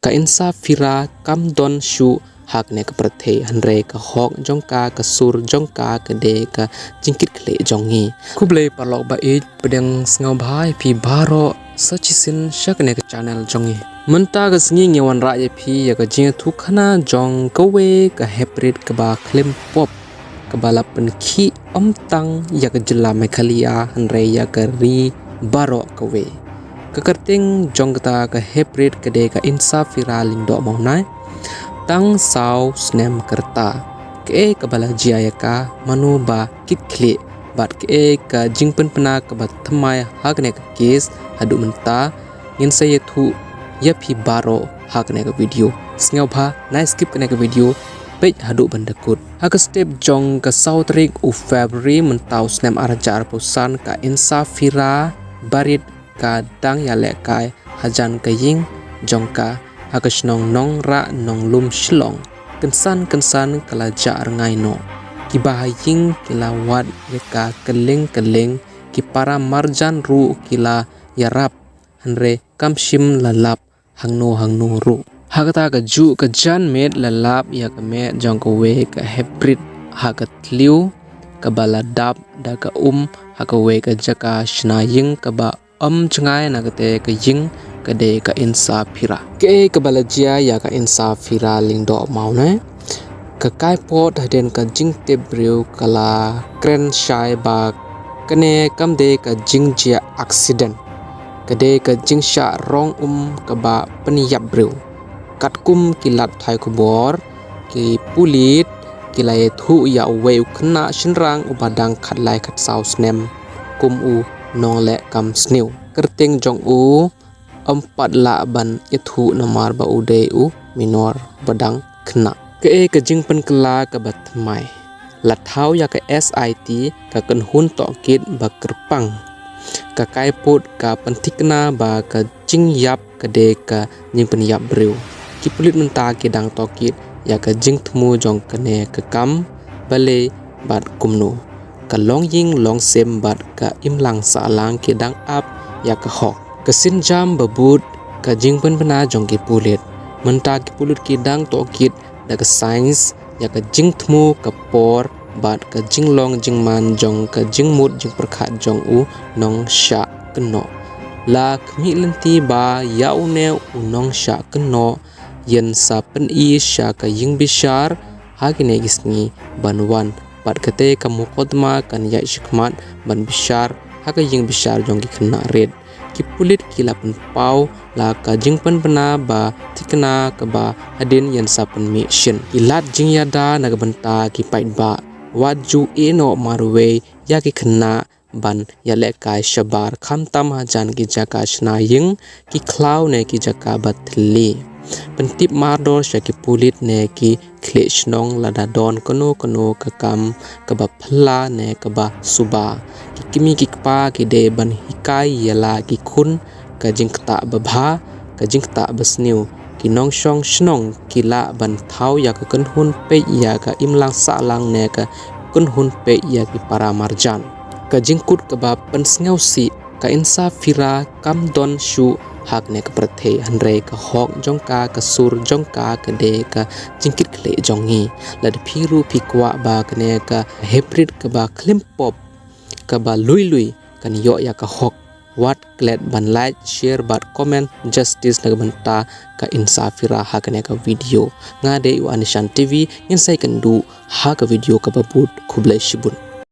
ka insafira kam don shu hak ne ka prathe hanre ka hok jongka ka sur jongka ka de ka jingkit khle jongi kuble parlok ba e pedang sngau bhai phi baro sachisin shak ne ka channel jongi menta ga sngi ngewan ra ye phi ya ka jing thu khana jong ka we ka hybrid ka ba klim pop ka balapan khi tang ya ka jilla mekhalia hanre ya ka ri baro ka we ka karting jongta ka hybrid ka de ka insafira lingdo maunai tang sau snem kerta ke kabala jia ka manu ba kit khle bat ke ka jingpen pena ka bat thamai hakne ka case hadu menta ngin say thu ya phi baro hakne ka video sngaw bha na skip kne ka video page hadu bandakut ha ka step jong ka sau tarik u February mentau snem arjar pusan ka insafira barit ka dang ya le kai hajan ka ying jong ka Hakasnong nong ra nong lum shlong kensan kala jar ngai no ki bahaying kila wat yaka keleng ki para marjan ru kila yarap hanre kamshim lalap hangno ru hakata ka ju ka jan met lalap ya ka me jong ko we ka hybrid hakat liu ka baladap da ka haka we ka jaka shnaying ka ba chngai na ka te ka ying kade ka insafira ke kabalajia ya ka insafira lingdo maune ka kai pot haden ka jingte brew kala kren shai ba kane kamde ka jingjia accident kade ka jingsha rong ka ba peniyap brew katkum kilat thai kubor ki pulit kilai thu ya we khna shinrang ubadang khatlai khat saus nem kum u nong le kam snew kerting jong u empat ban itu namar ba ude u minor badang kena ke jingpen kela ka batmai lathau ya ka SIT ka kan hun to kit ba kerpang ka kai put ka pentikna ba ka jing yap ka de ka jingpen yap brew ki pulit menta ki dang to kit ya ka jing thmu jong kane ka kam bale bat kumnu ka long ying long sem bat ka imlang sa lang ki dang up ya ka hok kesin jam babut ka jingpen pena jong ki pulit menta ki pulit ki dang to kit da ka science ya ka jing thmu ka por bat ka jing long jing man jong ka jing mut jing prakhat jong u nong sha kno la khmi lenti ba yau ne u nong sha kno yen sa pen i sha ka ying bishar hagine gisni banwan bat kate ka muqaddama kan ya shikmat ban bishar haka ying bishar jong ki khna red ki pulit kila pen pau la ka jingpen pena ba tikna ka ba hadin yan sapen mission ilat jing yada na benta ki pait ba waju eno marwe ya ki khna ban ya le kai shabar khamtam hajan ki jaka shna ying ki klau ne ki jaka batli pentip mardor sha ki pulit ne ki khle shnong lada don kono ka kam ka ba phla ne ka ba suba ki kimi ki pa ki de ban hikai yala ki khun ka jingta babha ka jingta basniu ki nong shong shnong ki la ban thau ya ka kan hun pe ya ka imlang sa lang ne ka kun hun pe ya ki para marjan ka jingkut ka ba pan sngaw si ka insafira kam don shu hak ne ka prathe hanre ka hok jongka ka sur jongka ka de ka jingkit khle jongi lad phiru phikwa ba kne ka hybrid ka ba klim pop ka ba lui kan yo ya ka hok wat klet ban like share bat comment justice na banta ka insafira hak ne ka video ngade u anishan tv insai kan du ha ka video ka babut khublai shibun